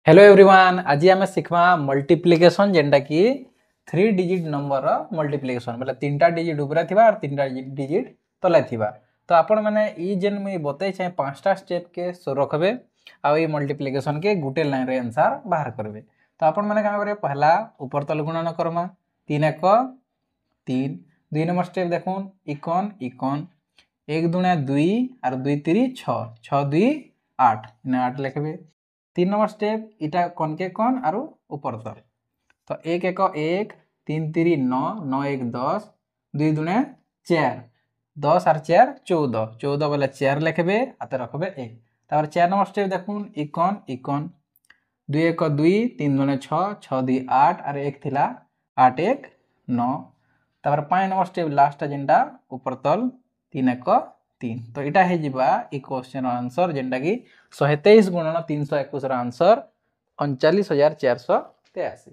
Hello everyone आज आम शिखा multiplication जेनटा कि 3 डिजिट नंबर मल्टीप्लिकेशन मतलब 3टा डिजिट ऊपर थी और 3टा डिजिट तले थिबा। तो आपण मैंने ई जेन मुझे बताई चाहे 5टा स्टेप के रखबे आई मल्टीप्लिकेशन के गुटे लाइन रे आंसर बाहर करबे। तो आपण मैंने क्या करें पहला ऊपर तल गुणन करमा 3 1 3 2 नंबर स्टेप देखुन इकन इकन 1 दूना 2 और 2 3 6 6 2 8 8 लिखबे। 3 नंबर स्टेप इटा कौन के कौन आरु ऊपर तल तो 1 1 1 3 3 9 9 1 10 2 दूने 4 10 और 4 14 14 बोले 4 लिखबे आते रखबे 1। तापर 4 नंबर स्टेप देखुन इकन इकन 2 1 2 3 दूने 6 6 2 8 और 1 थिला 8 1 9। तापर 5 नंबर स्टेप लास्ट जेनटा ऊपर तल 3 1 3 तो इटा है जिबा ई क्वेश्चन आंसर जेनटा कि 123 गुणन 321 आंसर 39483।